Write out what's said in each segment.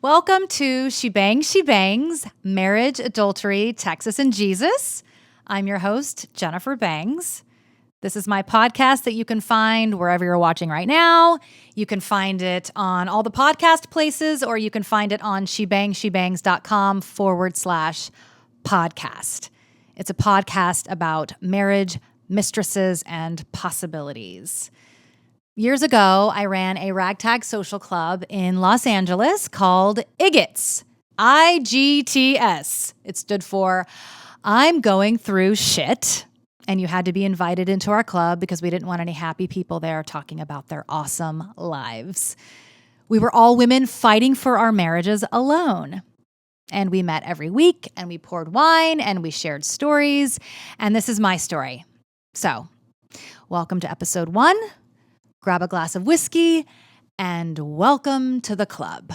Welcome to Shebangs, Marriage, Adultery, Texas, and Jesus. I'm your host, Jennifer Bangs. This is my podcast that you can find wherever you're watching right now. You can find it on all the podcast places, or you can find it on shebangs.com/podcast. It's a podcast about marriage, mistresses, and possibilities. Years ago, I ran a ragtag social club in Los Angeles called IGTS, IGTS. It stood for I'm Going Through Shit. And you had to be invited into our club because we didn't want any happy people there talking about their awesome lives. We were all women fighting for our marriages alone. And we met every week, and we poured wine, and we shared stories. And this is my story. So, welcome to episode 1. Grab a glass of whiskey, and welcome to the club.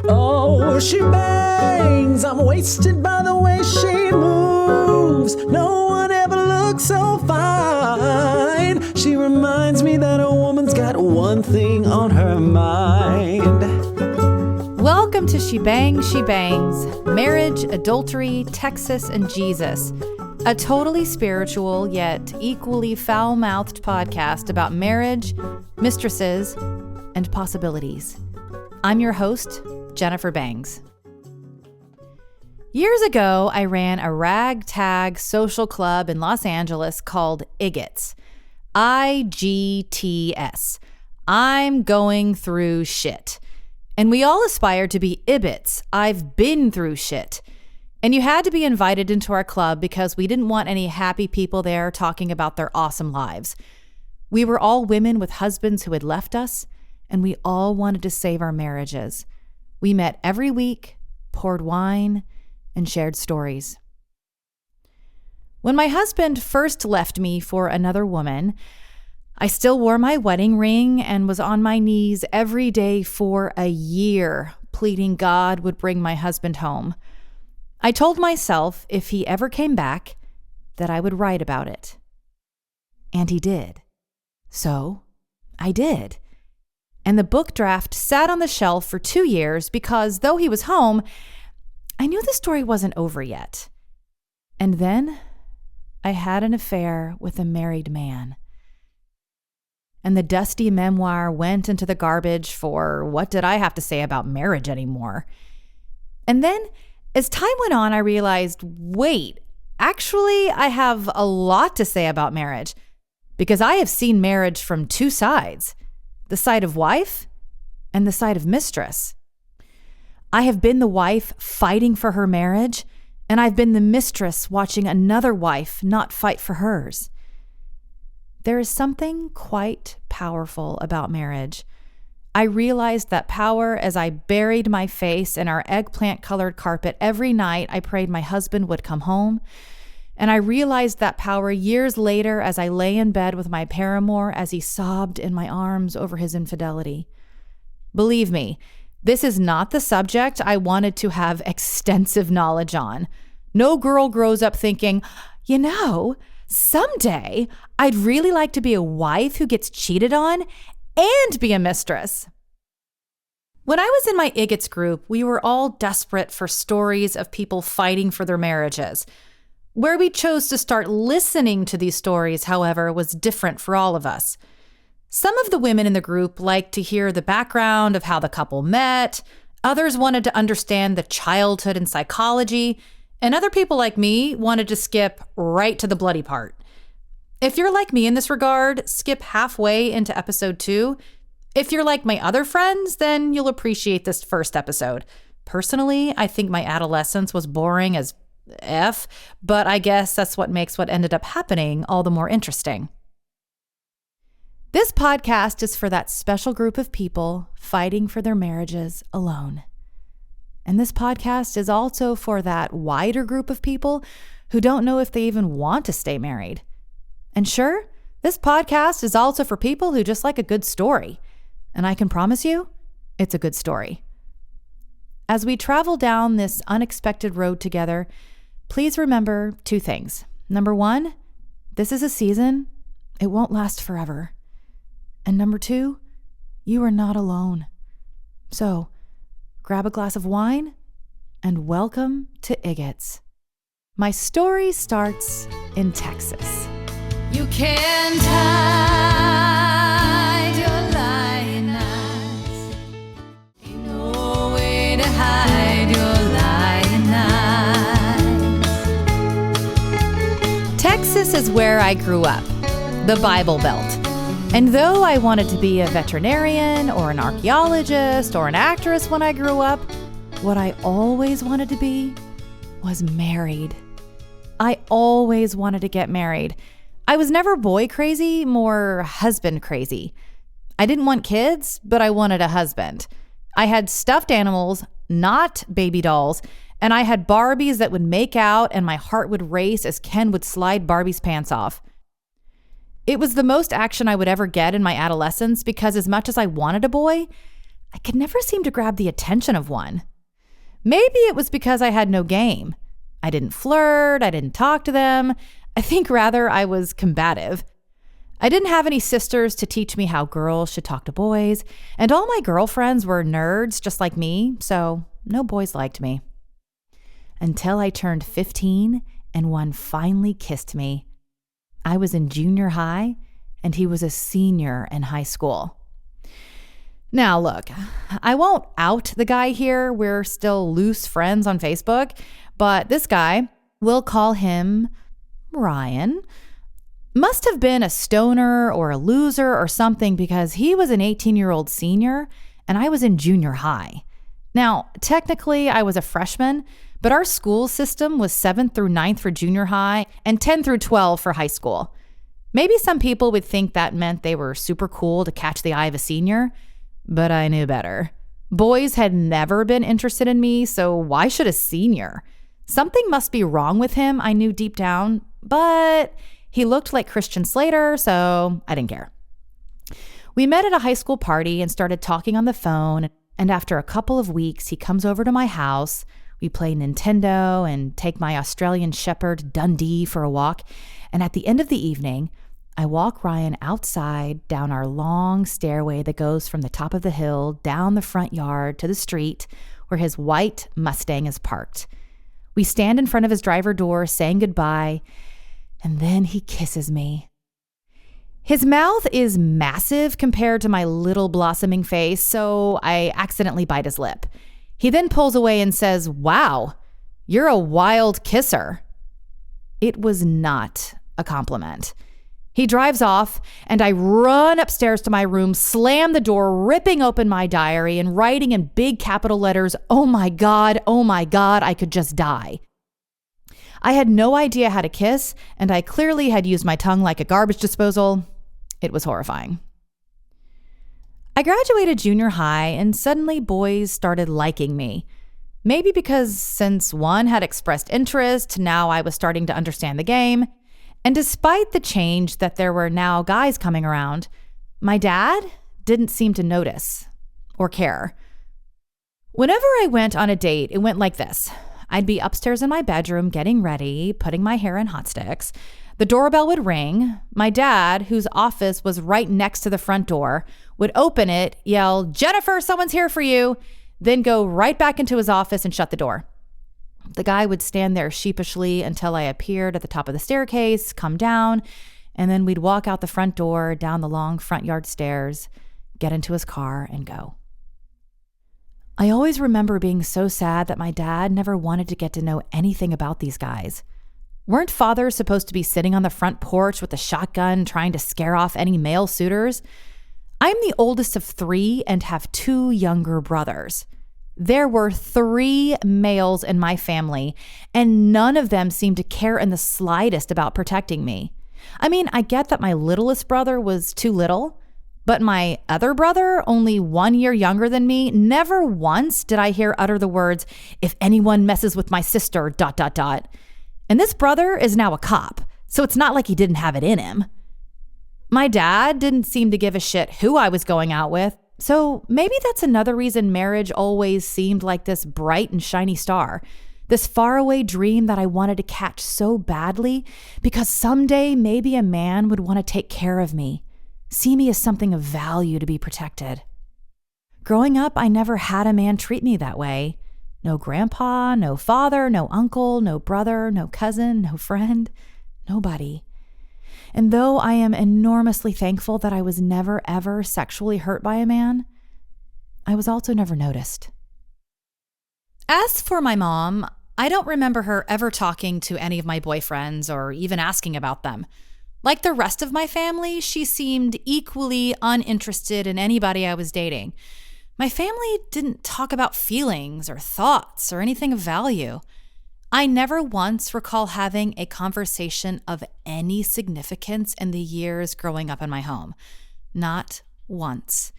Oh, she bangs, I'm wasted by the way she moves. No one ever looks so fine. She reminds me that a woman's got one thing on her mind. Welcome to Shebangs, Marriage, Adultery, Texas, and Jesus, a totally spiritual yet equally foul-mouthed podcast about marriage, mistresses, and possibilities. I'm your host, Jennifer Bangs. Years ago, I ran a ragtag social club in Los Angeles called IGTS, IGTS. I'm Going Through Shit. And we all aspired to be IBITs, I've been through shit. And you had to be invited into our club because we didn't want any happy people there talking about their awesome lives. We were all women with husbands who had left us, and we all wanted to save our marriages. We met every week, poured wine, and shared stories. When my husband first left me for another woman, I still wore my wedding ring and was on my knees every day for a year, pleading God would bring my husband home. I told myself if he ever came back, that I would write about it. And he did. So I did. And the book draft sat on the shelf for 2 years because though he was home, I knew the story wasn't over yet. And then I had an affair with a married man. And the dusty memoir went into the garbage for what did I have to say about marriage anymore? And then as time went on, I realized, wait, actually, I have a lot to say about marriage because I have seen marriage from 2 sides, the side of wife and the side of mistress. I have been the wife fighting for her marriage, and I've been the mistress watching another wife not fight for hers. There is something quite powerful about marriage. I realized that power as I buried my face in our eggplant-colored carpet every night I prayed my husband would come home. And I realized that power years later as I lay in bed with my paramour as he sobbed in my arms over his infidelity. Believe me, this is not the subject I wanted to have extensive knowledge on. No girl grows up thinking, someday I'd really like to be a wife who gets cheated on and be a mistress. When I was in my IGTS group, we were all desperate for stories of people fighting for their marriages. Where we chose to start listening to these stories, however, was different for all of us. Some of the women in the group liked to hear the background of how the couple met. Others wanted to understand the childhood and psychology. And other people like me wanted to skip right to the bloody part. If you're like me in this regard, skip halfway into episode 2. If you're like my other friends, then you'll appreciate this first episode. Personally, I think my adolescence was boring as F, but I guess that's what makes what ended up happening all the more interesting. This podcast is for that special group of people fighting for their marriages alone. And this podcast is also for that wider group of people who don't know if they even want to stay married. And sure, this podcast is also for people who just like a good story. And I can promise you, it's a good story. As we travel down this unexpected road together, please remember 2 things. Number 1, this is a season. It won't last forever. And number 2, you are not alone. So, grab a glass of wine and welcome to Igots. My story starts in Texas. You can't hide your lying eyes. Ain't no way to hide your lying eyes. Texas is where I grew up, the Bible Belt. And though I wanted to be a veterinarian or an archaeologist or an actress when I grew up, what I always wanted to be was married. I always wanted to get married. I was never boy crazy, more husband crazy. I didn't want kids, but I wanted a husband. I had stuffed animals, not baby dolls, and I had Barbies that would make out and my heart would race as Ken would slide Barbie's pants off. It was the most action I would ever get in my adolescence because as much as I wanted a boy, I could never seem to grab the attention of one. Maybe it was because I had no game. I didn't flirt, I didn't talk to them. I think rather I was combative. I didn't have any sisters to teach me how girls should talk to boys, and all my girlfriends were nerds just like me, so no boys liked me. Until I turned 15 and one finally kissed me. I was in junior high, and he was a senior in high school. Now, look, I won't out the guy here. We're still loose friends on Facebook, but this guy, we'll call him Ryan, must have been a stoner or a loser or something because he was an 18-year-old senior, and I was in junior high. Now, technically, I was a freshman, but our school system was 7th through 9th for junior high and 10 through 12 for high school. Maybe some people would think that meant they were super cool to catch the eye of a senior, but I knew better. Boys had never been interested in me, so why should a senior? Something must be wrong with him, I knew deep down, but he looked like Christian Slater, so I didn't care. We met at a high school party and started talking on the phone, and after a couple of weeks, he comes over to my house. We play Nintendo and take my Australian Shepherd, Dundee, for a walk. And at the end of the evening, I walk Ryan outside down our long stairway that goes from the top of the hill down the front yard to the street where his white Mustang is parked. We stand in front of his driver door saying goodbye, and then he kisses me. His mouth is massive compared to my little blossoming face, so I accidentally bite his lip. He then pulls away and says, "Wow, you're a wild kisser." It was not a compliment. He drives off, and I run upstairs to my room, slam the door, ripping open my diary and writing in big capital letters, oh my God, I could just die." I had no idea how to kiss, and I clearly had used my tongue like a garbage disposal. It was horrifying. I graduated junior high, and suddenly boys started liking me. Maybe because since one had expressed interest, now I was starting to understand the game. And despite the change that there were now guys coming around, my dad didn't seem to notice or care. Whenever I went on a date, it went like this. I'd be upstairs in my bedroom getting ready, putting my hair in hot sticks. The doorbell would ring. My dad, whose office was right next to the front door, would open it, yell, "Jennifer, someone's here for you," then go right back into his office and shut the door. The guy would stand there sheepishly until I appeared at the top of the staircase, come down, and then we'd walk out the front door, down the long front yard stairs, get into his car, and go. I always remember being so sad that my dad never wanted to get to know anything about these guys. Weren't fathers supposed to be sitting on the front porch with a shotgun trying to scare off any male suitors? I'm the oldest of 3 and have 2 younger brothers. There were 3 males in my family, and none of them seemed to care in the slightest about protecting me. I mean, I get that my littlest brother was too little, but my other brother, only 1 year younger than me, never once did I hear utter the words, "If anyone messes with my sister, ... And this brother is now a cop, so it's not like he didn't have it in him. My dad didn't seem to give a shit who I was going out with, so maybe that's another reason marriage always seemed like this bright and shiny star. This faraway dream that I wanted to catch so badly because someday maybe a man would want to take care of me, see me as something of value to be protected. Growing up, I never had a man treat me that way. No grandpa, no father, no uncle, no brother, no cousin, no friend, nobody. And though I am enormously thankful that I was never, ever sexually hurt by a man, I was also never noticed. As for my mom, I don't remember her ever talking to any of my boyfriends or even asking about them. Like the rest of my family, she seemed equally uninterested in anybody I was dating. My family didn't talk about feelings or thoughts or anything of value. I never once recall having a conversation of any significance in the years growing up in my home. Not once.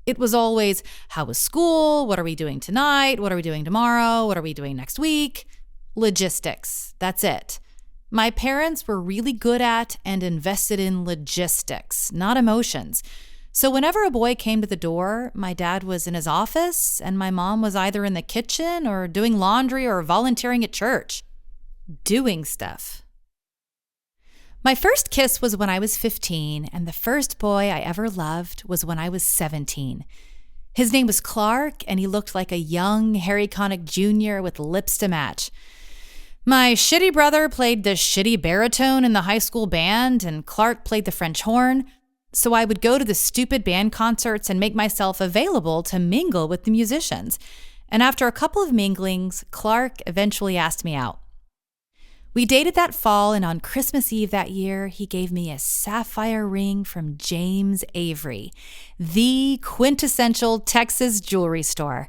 It was always, how was school? What are we doing tonight? What are we doing tomorrow? What are we doing next week? Logistics. That's it. My parents were really good at and invested in logistics, not emotions. So whenever a boy came to the door, my dad was in his office and my mom was either in the kitchen or doing laundry or volunteering at church. Doing stuff. My first kiss was when I was 15, and the first boy I ever loved was when I was 17. His name was Clark, and he looked like a young Harry Connick Jr. with lips to match. My shitty brother played the shitty baritone in the high school band, and Clark played the French horn. So I would go to the stupid band concerts and make myself available to mingle with the musicians. And after a couple of minglings, Clark eventually asked me out. We dated that fall, and on Christmas Eve that year, he gave me a sapphire ring from James Avery, the quintessential Texas jewelry store.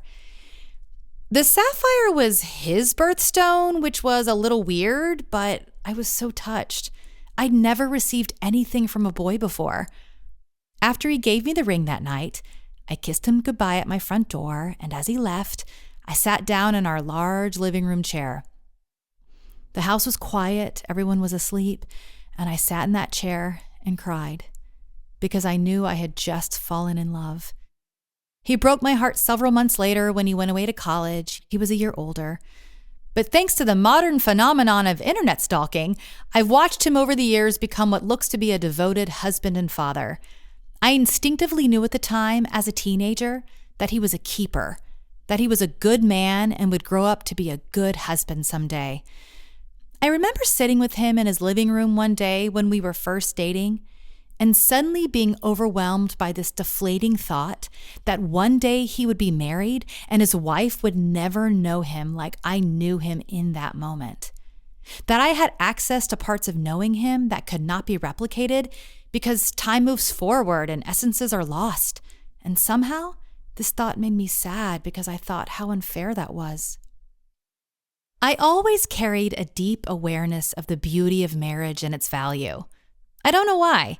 The sapphire was his birthstone, which was a little weird, but I was so touched. I'd never received anything from a boy before. After he gave me the ring that night, I kissed him goodbye at my front door, and as he left, I sat down in our large living room chair. The house was quiet, everyone was asleep, and I sat in that chair and cried because I knew I had just fallen in love. He broke my heart several months later when he went away to college. He was a year older. But thanks to the modern phenomenon of internet stalking, I've watched him over the years become what looks to be a devoted husband and father. I instinctively knew at the time, as a teenager, that he was a keeper, that he was a good man and would grow up to be a good husband someday. I remember sitting with him in his living room one day when we were first dating and suddenly being overwhelmed by this deflating thought that one day he would be married and his wife would never know him like I knew him in that moment. That I had access to parts of knowing him that could not be replicated because time moves forward and essences are lost. And somehow, this thought made me sad because I thought how unfair that was. I always carried a deep awareness of the beauty of marriage and its value. I don't know why.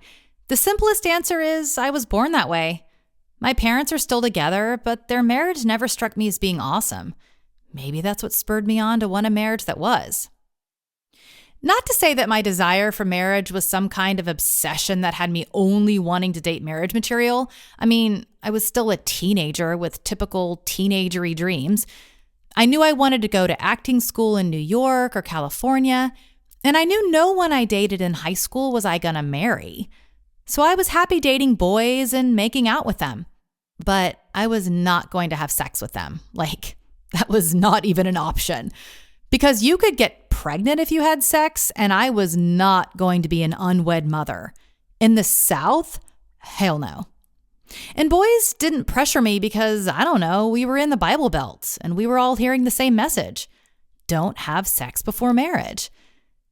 The simplest answer is I was born that way. My parents are still together, but their marriage never struck me as being awesome. Maybe that's what spurred me on to want a marriage that was. Not to say that my desire for marriage was some kind of obsession that had me only wanting to date marriage material. I mean, I was still a teenager with typical teenagery dreams. I knew I wanted to go to acting school in New York or California, and I knew no one I dated in high school was I gonna marry. So I was happy dating boys and making out with them. But I was not going to have sex with them. That was not even an option. Because you could get pregnant if you had sex, and I was not going to be an unwed mother. In the South? Hell no. And boys didn't pressure me because, I don't know, we were in the Bible Belt, and we were all hearing the same message. Don't have sex before marriage.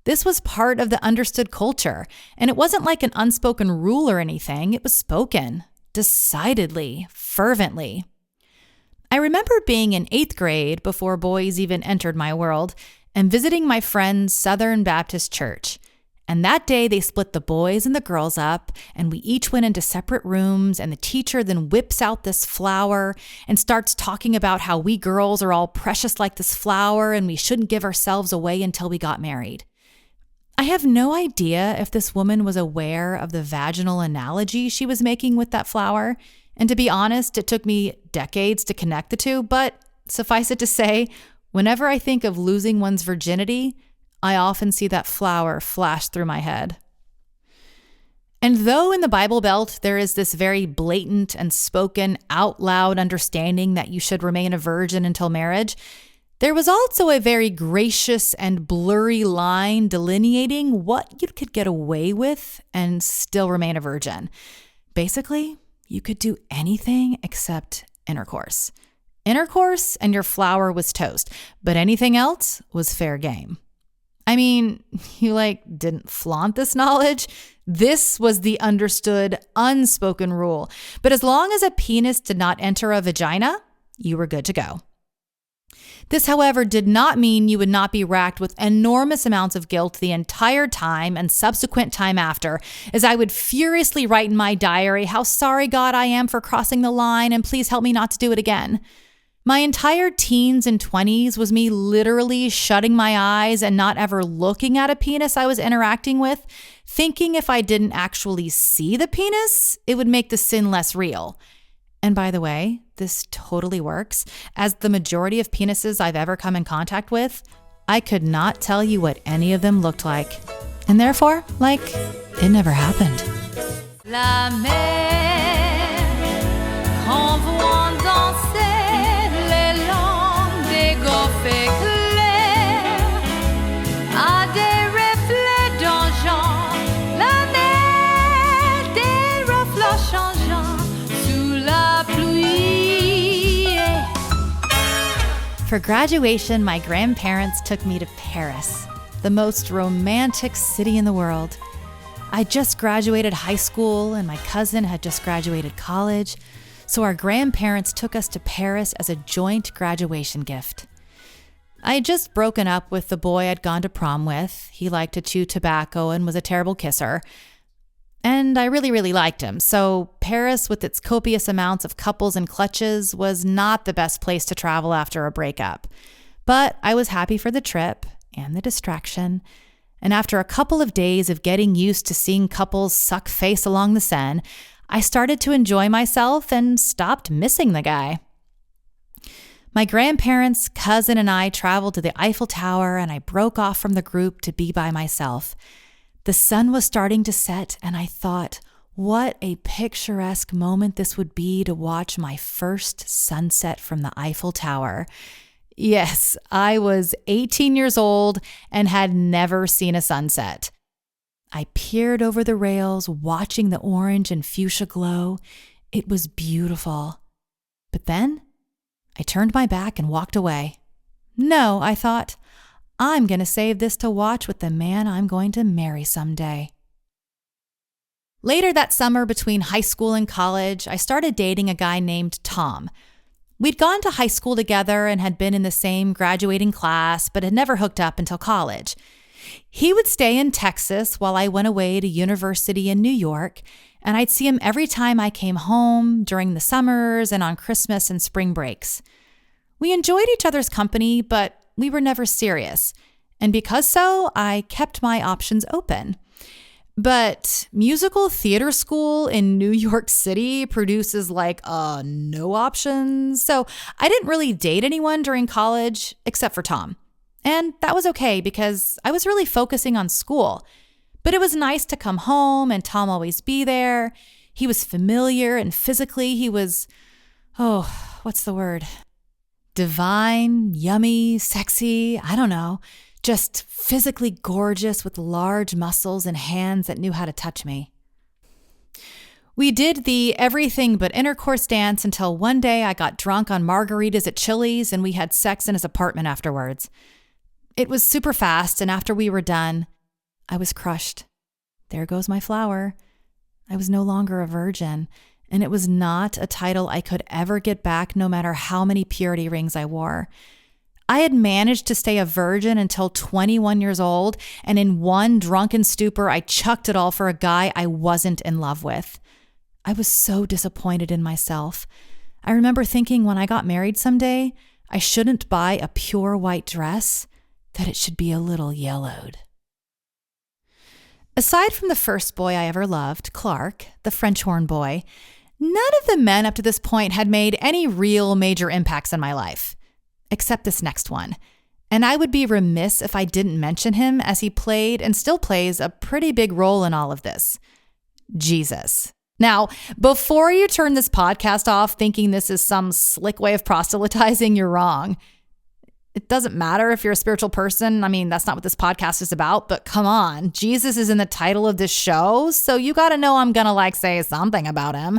This was part of the understood culture, and it wasn't like an unspoken rule or anything. It was spoken, decidedly, fervently. I remember being in 8th grade before boys even entered my world and visiting my friend's Southern Baptist church. And that day they split the boys and the girls up and we each went into separate rooms and the teacher then whips out this flower and starts talking about how we girls are all precious like this flower and we shouldn't give ourselves away until we got married. I have no idea if this woman was aware of the vaginal analogy she was making with that flower. And to be honest, it took me decades to connect the two, but suffice it to say, Whenever I think of losing one's virginity, I often see that flower flash through my head. And though in the Bible Belt there is this very blatant and spoken out loud understanding that you should remain a virgin until marriage, there was also a very gracious and blurry line delineating what you could get away with and still remain a virgin. Basically, you could do anything except intercourse. Intercourse and your flower was toast, but anything else was fair game. I mean, you didn't flaunt this knowledge. This was the understood, unspoken rule. But as long as a penis did not enter a vagina, you were good to go. This, however, did not mean you would not be racked with enormous amounts of guilt the entire time and subsequent time after, as I would furiously write in my diary how sorry God I am for crossing the line and please help me not to do it again. My entire teens and 20s was me literally shutting my eyes and not ever looking at a penis I was interacting with, thinking if I didn't actually see the penis, it would make the sin less real. And by the way, this totally works. As the majority of penises I've ever come in contact with, I could not tell you what any of them looked like. And therefore, it never happened. La mer, quand vous dansez, les langues des golfes clairs, à des reflets d'argent, la mer des reflets changeants. For graduation, my grandparents took me to Paris, the most romantic city in the world. I just graduated high school and my cousin had just graduated college, so our grandparents took us to Paris as a joint graduation gift. I had just broken up with the boy I'd gone to prom with. He liked to chew tobacco and was a terrible kisser. And I really, really liked him. So Paris, with its copious amounts of couples and clutches, was not the best place to travel after a breakup. But I was happy for the trip and the distraction. And after a couple of days of getting used to seeing couples suck face along the Seine, I started to enjoy myself and stopped missing the guy. My grandparents, cousin, and I traveled to the Eiffel Tower, and I broke off from the group to be by myself. The sun was starting to set, and I thought, what a picturesque moment this would be to watch my first sunset from the Eiffel Tower. Yes, I was 18 years old and had never seen a sunset. I peered over the rails, watching the orange and fuchsia glow. It was beautiful. But then I turned my back and walked away. No, I thought, I'm going to save this to watch with the man I'm going to marry someday. Later that summer, between high school and college, I started dating a guy named Tom. We'd gone to high school together and had been in the same graduating class, but had never hooked up until college. He would stay in Texas while I went away to university in New York, and I'd see him every time I came home, during the summers and on Christmas and spring breaks. We enjoyed each other's company, but we were never serious, and because so, I kept my options open. But musical theater school in New York City produces no options, so I didn't really date anyone during college except for Tom. And that was okay because I was really focusing on school. But it was nice to come home and Tom always be there. He was familiar, and physically he was, what's the word? Divine, yummy, sexy, I don't know. Just physically gorgeous with large muscles and hands that knew how to touch me. We did the everything but intercourse dance until one day I got drunk on margaritas at Chili's and we had sex in his apartment afterwards. It was super fast, and after we were done, I was crushed. There goes my flower. I was no longer a virgin, and it was not a title I could ever get back no matter how many purity rings I wore. I had managed to stay a virgin until 21 years old, and in one drunken stupor, I chucked it all for a guy I wasn't in love with. I was so disappointed in myself. I remember thinking when I got married someday, I shouldn't buy a pure white dress, that it should be a little yellowed. Aside from the first boy I ever loved, Clark, the French horn boy, none of the men up to this point had made any real major impacts in my life. except this next one. And I would be remiss if I didn't mention him, as he played and still plays a pretty big role in all of this. Jesus. Now, before you turn this podcast off thinking this is some slick way of proselytizing, you're wrong. It doesn't matter if you're a spiritual person. I mean, that's not what this podcast is about, but come on. Jesus is in the title of this show, so you got to know I'm going to say something about him.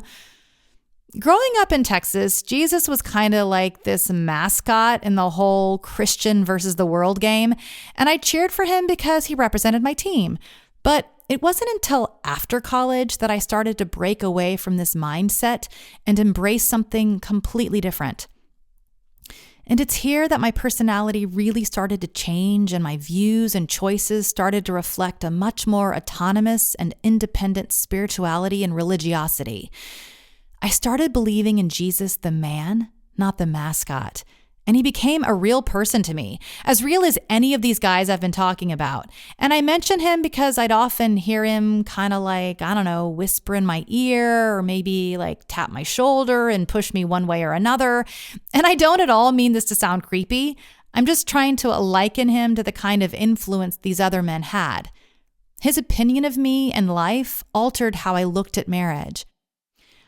Growing up in Texas, Jesus was kind of like this mascot in the whole Christian versus the world game, and I cheered for him because he represented my team. But it wasn't until after college that I started to break away from this mindset and embrace something completely different. And it's here that my personality really started to change and my views and choices started to reflect a much more autonomous and independent spirituality and religiosity. I started believing in Jesus the man, not the mascot. And he became a real person to me, as real as any of these guys I've been talking about. And I mention him because I'd often hear him kind of whisper in my ear or maybe tap my shoulder and push me one way or another. And I don't at all mean this to sound creepy. I'm just trying to liken him to the kind of influence these other men had. His opinion of me and life altered how I looked at marriage.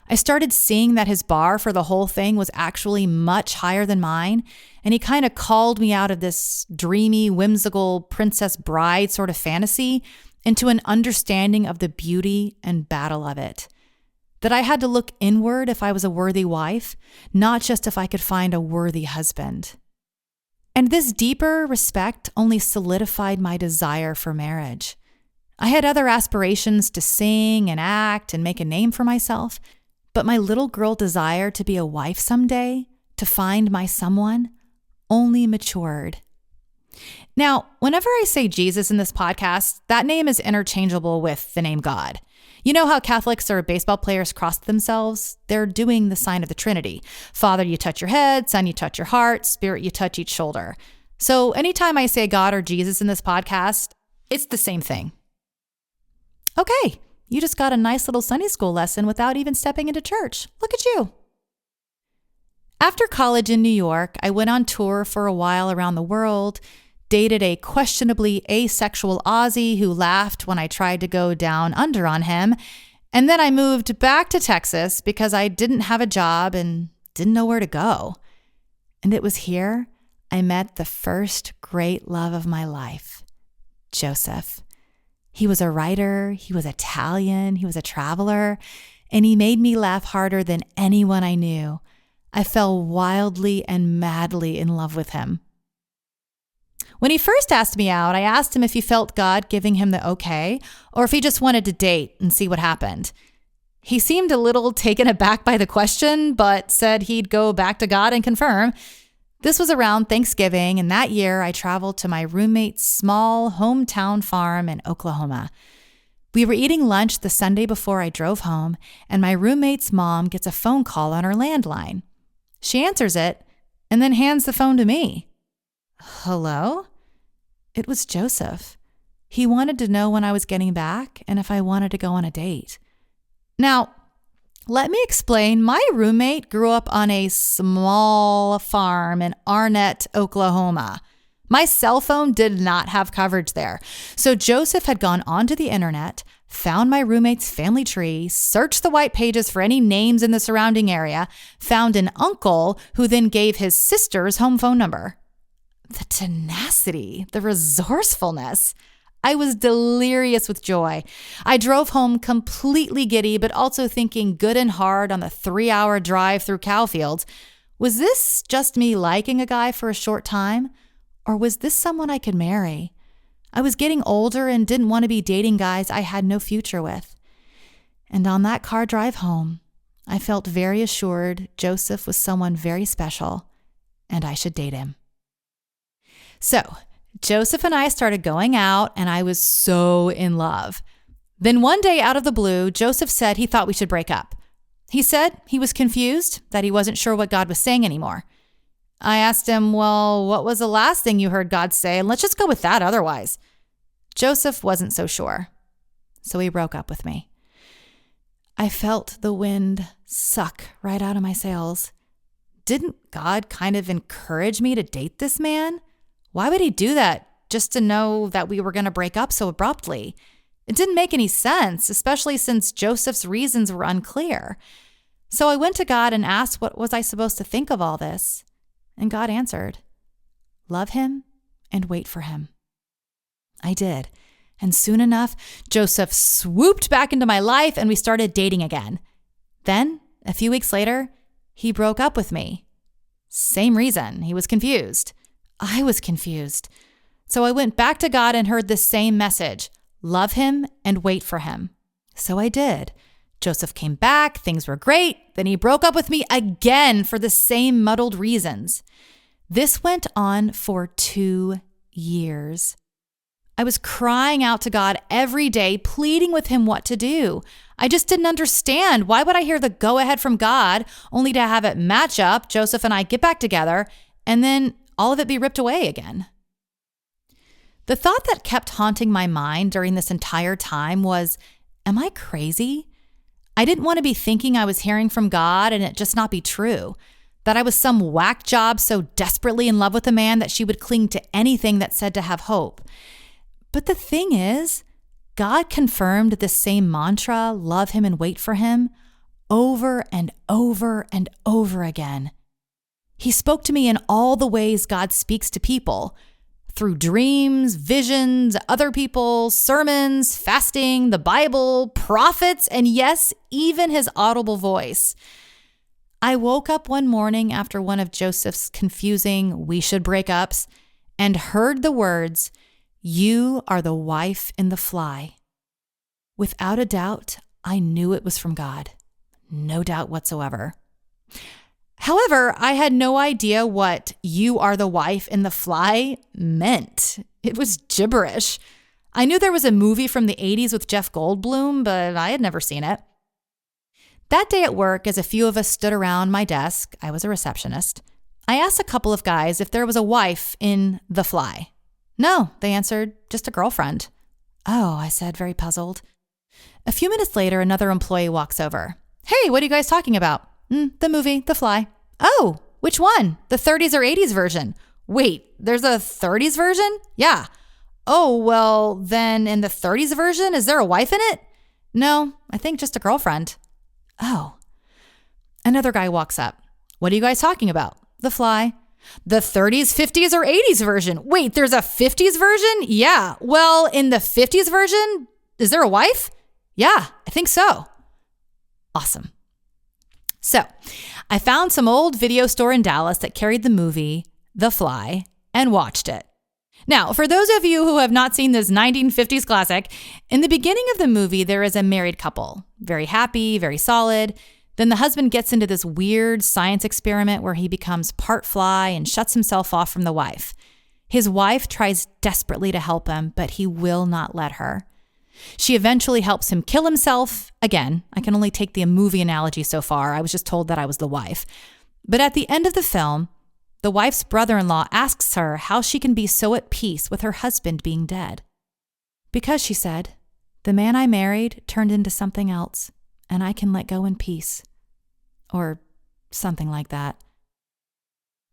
I started seeing that his bar for the whole thing was actually much higher than mine, and he kind of called me out of this dreamy, whimsical princess bride sort of fantasy into an understanding of the beauty and battle of it. That I had to look inward if I was a worthy wife, not just if I could find a worthy husband. And this deeper respect only solidified my desire for marriage. I had other aspirations to sing and act and make a name for myself, but my little girl desire to be a wife someday, to find my someone, only matured. Now, whenever I say Jesus in this podcast, that name is interchangeable with the name God. You know how Catholics or baseball players cross themselves? They're doing the sign of the Trinity. Father, you touch your head. Son, you touch your heart. Spirit, you touch each shoulder. So anytime I say God or Jesus in this podcast, it's the same thing. Okay. You just got a nice little Sunday school lesson without even stepping into church. Look at you. After college in New York, I went on tour for a while around the world, dated a questionably asexual Aussie who laughed when I tried to go down under on him, and then I moved back to Texas because I didn't have a job and didn't know where to go. And it was here I met the first great love of my life, Joseph. He was a writer, he was Italian, he was a traveler, and he made me laugh harder than anyone I knew. I fell wildly and madly in love with him. When he first asked me out, I asked him if he felt God giving him the okay, or if he just wanted to date and see what happened. He seemed a little taken aback by the question, but said he'd go back to God and confirm. This was around Thanksgiving, and that year I traveled to my roommate's small hometown farm in Oklahoma. We were eating lunch the Sunday before I drove home, and my roommate's mom gets a phone call on her landline. She answers it and then hands the phone to me. Hello? It was Joseph. He wanted to know when I was getting back and if I wanted to go on a date. Now, let me explain. My roommate grew up on a small farm in Arnett, Oklahoma. My cell phone did not have coverage there. So Joseph had gone onto the internet, found my roommate's family tree, searched the white pages for any names in the surrounding area, found an uncle who then gave his sister's home phone number. The tenacity, the resourcefulness. I was delirious with joy. I drove home completely giddy, but also thinking good and hard on the 3-hour drive through cow fields. Was this just me liking a guy for a short time? Or was this someone I could marry? I was getting older and didn't want to be dating guys I had no future with. And on that car drive home, I felt very assured Joseph was someone very special and I should date him. So, Joseph and I started going out, and I was so in love. Then one day out of the blue, Joseph said he thought we should break up. He said he was confused, that he wasn't sure what God was saying anymore. I asked him, well, what was the last thing you heard God say? And let's just go with that otherwise. Joseph wasn't so sure, so he broke up with me. I felt the wind suck right out of my sails. didn't God kind of encourage me to date this man? Why would he do that just to know that we were going to break up so abruptly? It didn't make any sense, especially since Joseph's reasons were unclear. So I went to God and asked what was I supposed to think of all this. And God answered, love him and wait for him. I did. And soon enough, Joseph swooped back into my life and we started dating again. Then, a few weeks later, he broke up with me. Same reason. He was confused. I was confused. So I went back to God and heard the same message. Love him and wait for him. So I did. Joseph came back. Things were great. Then he broke up with me again for the same muddled reasons. This went on for 2 years. I was crying out to God every day, pleading with him what to do. I just didn't understand. Why would I hear the go-ahead from God only to have it match up, Joseph and I get back together, and then all of it be ripped away again? The thought that kept haunting my mind during this entire time was, am I crazy? I didn't want to be thinking I was hearing from God and it just not be true. That I was some whack job so desperately in love with a man that she would cling to anything that said to have hope. But the thing is, God confirmed this same mantra, love him and wait for him, over and over and over again. He spoke to me in all the ways God speaks to people, through dreams, visions, other people, sermons, fasting, the Bible, prophets, and yes, even his audible voice. I woke up one morning after one of Joseph's confusing "we should break ups" and heard the words, "You are the wife in the fly." Without a doubt, I knew it was from God. No doubt whatsoever. However, I had no idea what "you are the wife in the fly" meant. It was gibberish. I knew there was a movie from the 80s with Jeff Goldblum, but I had never seen it. That day at work, as a few of us stood around my desk, I was a receptionist, I asked a couple of guys if there was a wife in the fly. No, they answered, just a girlfriend. Oh, I said, very puzzled. A few minutes later, another employee walks over. Hey, what are you guys talking about? The movie, The Fly. Oh, which one? The 30s or 80s version? Wait, there's a 30s version? Yeah. Oh, well, then in the 30s version, is there a wife in it? No, I think just a girlfriend. Oh. Another guy walks up. What are you guys talking about? The Fly. The 30s, 50s, or 80s version? Wait, there's a 50s version? Yeah. Well, in the 50s version, is there a wife? Yeah, I think so. Awesome. So I found some old video store in Dallas that carried the movie The Fly and watched it. Now, for those of you who have not seen this 1950s classic, in the beginning of the movie, there is a married couple. Very happy, very solid. Then the husband gets into this weird science experiment where he becomes part fly and shuts himself off from the wife. His wife tries desperately to help him, but he will not let her. She eventually helps him kill himself. Again, I can only take the movie analogy so far. I was just told that I was the wife. But at the end of the film, the wife's brother-in-law asks her how she can be so at peace with her husband being dead. Because, she said, the man I married turned into something else, and I can let go in peace. Or something like that.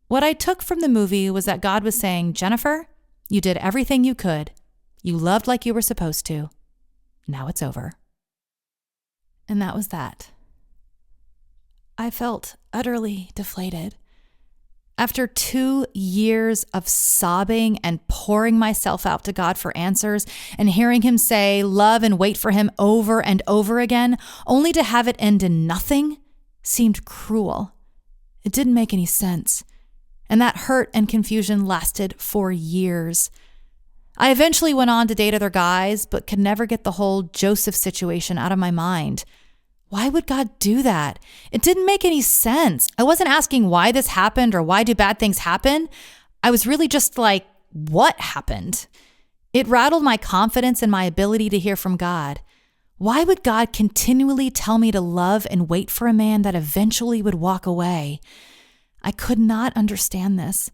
What I took from the movie was that God was saying, Jennifer, you did everything you could. You loved like you were supposed to. Now it's over. And that was that. I felt utterly deflated. After 2 years of sobbing and pouring myself out to God for answers and hearing him say, love and wait for him over and over again, only to have it end in nothing, seemed cruel. It didn't make any sense. And that hurt and confusion lasted for years. I eventually went on to date other guys, but could never get the whole Joseph situation out of my mind. Why would God do that? It didn't make any sense. I wasn't asking why this happened or why do bad things happen. I was really just like, what happened? It rattled my confidence and my ability to hear from God. Why would God continually tell me to love and wait for a man that eventually would walk away? I could not understand this.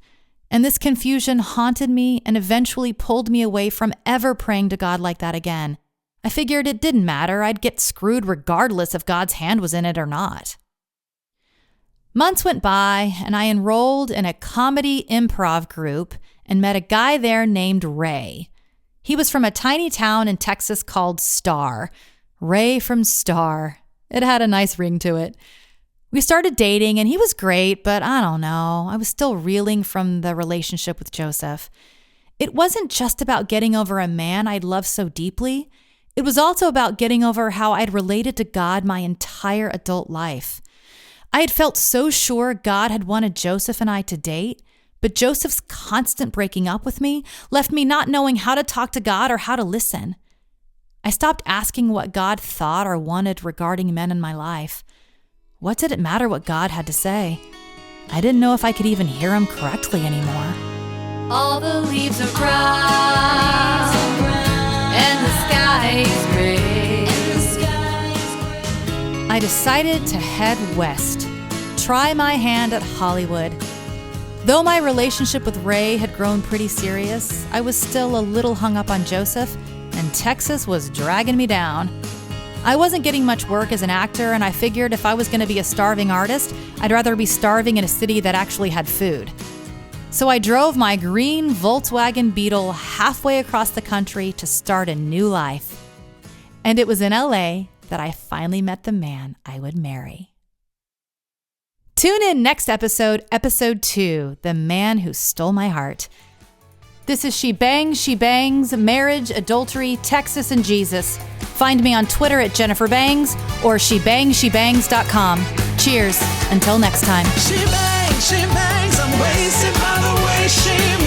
And this confusion haunted me and eventually pulled me away from ever praying to God like that again. I figured it didn't matter. I'd get screwed regardless if God's hand was in it or not. Months went by, and I enrolled in a comedy improv group and met a guy there named Ray. He was from a tiny town in Texas called Star. Ray from Star. It had a nice ring to it. We started dating, and he was great, but I don't know. I was still reeling from the relationship with Joseph. It wasn't just about getting over a man I'd loved so deeply. It was also about getting over how I'd related to God my entire adult life. I had felt so sure God had wanted Joseph and I to date, but Joseph's constant breaking up with me left me not knowing how to talk to God or how to listen. I stopped asking what God thought or wanted regarding men in my life. What did it matter what God had to say? I didn't know if I could even hear him correctly anymore. All the leaves are brown, and the sky is gray. I decided to head west, try my hand at Hollywood. Though my relationship with Ray had grown pretty serious, I was still a little hung up on Joseph, and Texas was dragging me down. I wasn't getting much work as an actor, and I figured if I was going to be a starving artist, I'd rather be starving in a city that actually had food. So I drove my green Volkswagen Beetle halfway across the country to start a new life. And it was in LA that I finally met the man I would marry. Tune in next episode, episode 2, The Man Who Stole My Heart. This is Shebangs, Marriage, Adultery, Texas, and Jesus. Find me on Twitter at Jennifer Bangs or shebangs.com. Cheers. Until next time. She bangs, I'm wasted by the way she moves.